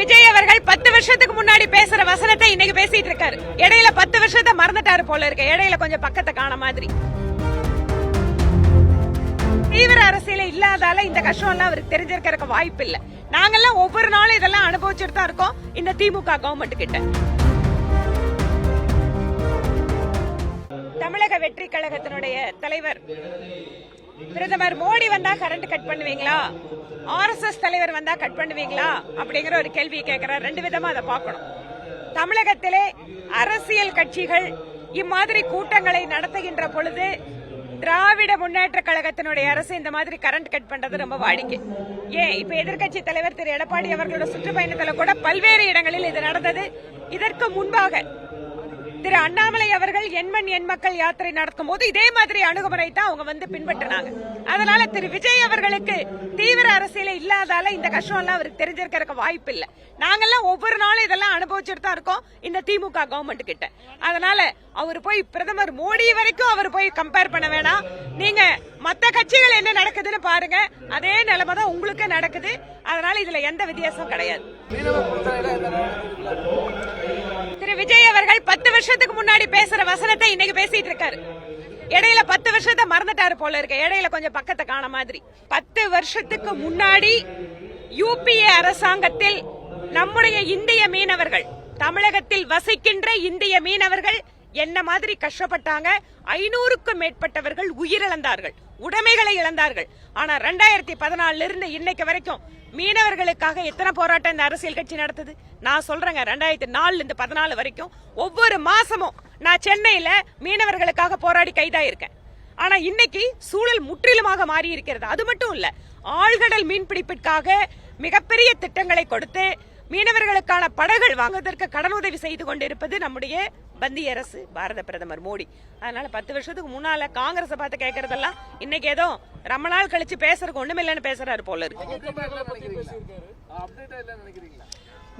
விஜய் அவர்கள் 10 வருஷத்துக்கு முன்னாடி பேசுற வசனத்தை இன்னைக்கு பேசிட்டு இருக்காரு. இடையில 10 வருஷத்தை மறந்துட்டாரு போல இருக்கு. இடையில கொஞ்சம் பக்கத்தை காண மாதிரி. தீவிர அரசியல இல்லாதால இந்த கஷ்டம் எல்லாம் அவருக்கு தெரிஞ்சிருக்க வாய்ப்பு இல்ல. நாங்கெல்லாம் ஒவ்வொரு நாளும் இதெல்லாம் அனுபவிச்சுட்டு தான் இருக்கோம் இந்த திமுக கவர்மெண்ட் கிட்ட. தமிழக வெற்றி கழகத்தினுடைய தலைவர் பிரதமர் மோடி வந்தா கரண்ட் கட் பண்ணுவீங்களா, RSS தலைவர் வந்தா கட் பண்ணுவீங்களா அப்படிங்கிற ஒரு கேள்வி கேட்கிறார். ரெண்டு விதமா அதை பார்க்கணும். தமிழகத்திலே அரசியல் கட்சிகள் இம்மாதிரி கூட்டங்களை நடத்துகின்ற பொழுது திராவிட முன்னேற்ற கழகத்தினுடைய அரசு இந்த மாதிரி கரண்ட் கட் பண்றது ரொம்ப வாடிக்கை. ஏன் இப்ப எதிர்க்கட்சி தலைவர் திரு எடப்பாடி அவர்களோட சுற்றுப்பயணத்தில் கூட பல்வேறு இடங்களில் இது நடந்தது. இதற்கு முன்பாக திரு அண்ணாமலை அவர்கள் எண்மண் எண் மக்கள் யாத்திரை நடக்கும் போது இதே மாதிரி அணுகுமுறை தான் அவங்க வந்து பின்பற்றினாங்க. அதனால திரு விஜய் அவர்களுக்கு தீவிர அரசியல இல்லாதால இந்த கஷ்டம் எல்லாம் அவருக்கு தெரிஞ்சிருக்க வாய்ப்பு இல்ல. நாங்கெல்லாம் ஒவ்வொரு நாளும் இதெல்லாம் அனுபவிச்சுட்டு தான் இருக்கோம் இந்த திமுக கவர்மெண்ட் கிட்ட. அதனால அவர் போய் பிரதமர் மோடி வரைக்கும் அவர் போய் கம்பேர் பண்ண வேணாம். நீங்க மத்த கட்சிகள் என்ன நடக்குதுன்னு பாருங்க, அதே நிலைமை தான் உங்களுக்கு நடக்குது. அதனால இதுல எந்த வித்தியாசம் கிடையாது. திரு விஜய் அவர்கள் 10 வருஷத்துக்கு முன்னாடி பேசுற வசனத்தை இன்னைக்கு பேசிட்டு இருக்காரு. இடையில 10 வருஷத்தை மறந்துட்டாரு போல இருக்கு. இடையில கொஞ்சம் பக்கத்தை காண மாதிரி. 10 வருஷத்துக்கு முன்னாடி UPA அரசாங்கத்தில் நம்முடைய இந்திய மீனவர்கள், தமிழகத்தில் வசிக்கின்ற இந்திய மீனவர்கள் என்ன மாதிரி கஷ்டப்பட்டாங்க. 500க்கும் மேற்பட்டவர்கள் உயிரிழந்தார்கள், உடைமைகளை இழந்தார்கள். ஆனா 2014 இருந்து இன்னைக்கு வரைக்கும் மீனவர்களுக்காக எத்தனை போராட்டம் இந்த அரசியல் கட்சி நடத்துது நான் சொல்றேங்க. 2004 இருந்து 14 வரைக்கும் ஒவ்வொரு மாசமும் நான் சென்னையில மீனவர்களுக்காக போராடி கைதாயிருக்கேன். ஆனா இன்னைக்கு சூழல் முற்றிலுமாக மாறி இருக்கிறது. அது மட்டும் இல்ல, ஆழ்கடல் மீன்பிடிப்பிற்காக மிகப்பெரிய திட்டங்களை கொடுத்து மீனவர்களுக்கான படகுகள் வாங்குவதற்கு கடனுதவி செய்து கொண்டிருப்பது நம்முடைய மத்திய அரசு, பாரத பிரதமர் மோடி. அதனால 10 வருஷத்துக்கு முன்னால காங்கிரஸ் பார்த்து கேட்கறதெல்லாம் இன்னைக்கு ஏதோ ரொம்ப நாள் கழிச்சு பேசுறதுக்கு ஒண்ணுமில்லைன்னு பேசுறாரு போல இருக்கு.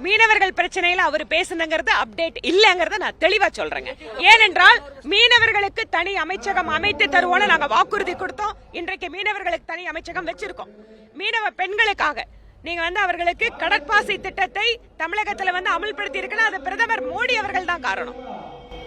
மீனவர்கள் பிரச்சனையில அவர் பேசுனங்கிறது அப்டேட் இல்லங்கிறத நான் தெளிவா சொல்றேங்க. ஏனென்றால் மீனவர்களுக்கு தனி அமைச்சகம் அமைத்து தருவோம்னு நாங்க வாக்குறுதி கொடுத்தோம். இன்றைக்கு மீனவர்களுக்கு தனி அமைச்சகம் வச்சிருக்கோம். மீனவ பெண்களுக்காக நீங்க அவர்களுக்கு கடற்பாசி திட்டத்தை தமிழகத்துல அமல்படுத்தி இருக்கணும். அது பிரதமர் மோடி அவர்கள் தான் காரணம்.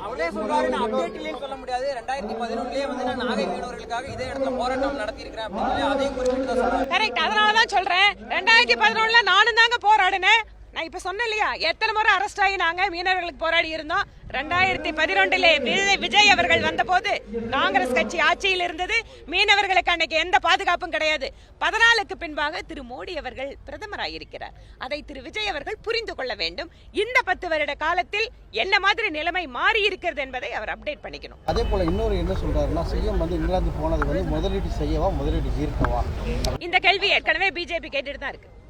அவரே சொல்றாரு, நான் அப்டேட் இல்லைன்னு சொல்ல முடியாது. 2011லயே நான் நாகை மீனவர்களுக்காக இதே இடத்துல போராட்டம் நடத்தி இருக்கிறேன் அப்படின்னு அதையும் குறிப்பிட்டு தான் சொல்றாரு. கரெக்ட். அதனாலதான் சொல்றேன், 2011ல நானும் தாங்க போராடினேன். நான் இப்ப சொன்னேன் இல்லையா, எத்தனை முறை அரெஸ்ட் ஆகி நாங்க மீனவர்களுக்கு போராடி இருந்தோம். 2011 விஜய் அவர்கள் வந்த போது காங்கிரஸ் கட்சி ஆட்சியில் இருந்தது. மீனவர்களுக்கு அன்னைக்கு எந்த பாதுகாப்பும் கிடையாது. 14க்கு பின்பாக திரு மோடி அவர்கள் பிரதமராயிருக்கிறார். அதை திரு விஜய் அவர்கள் புரிந்து கொள்ள வேண்டும். இந்த 10 வருட காலத்தில் என்ன மாதிரி நிலைமை மாறி இருக்கிறது என்பதை அவர் அப்டேட் பண்ணிக்கணும். அதே போல இன்னொரு என்ன சொல்றாருன்னா, சிஎம் இங்கிலாந்து போனது முதலீடு செய்யவா முதலீடு ஈர்க்கவா? இந்த கேள்வி ஏற்கனவே பிஜேபி கேட்டுட்டு தான் இருக்கு.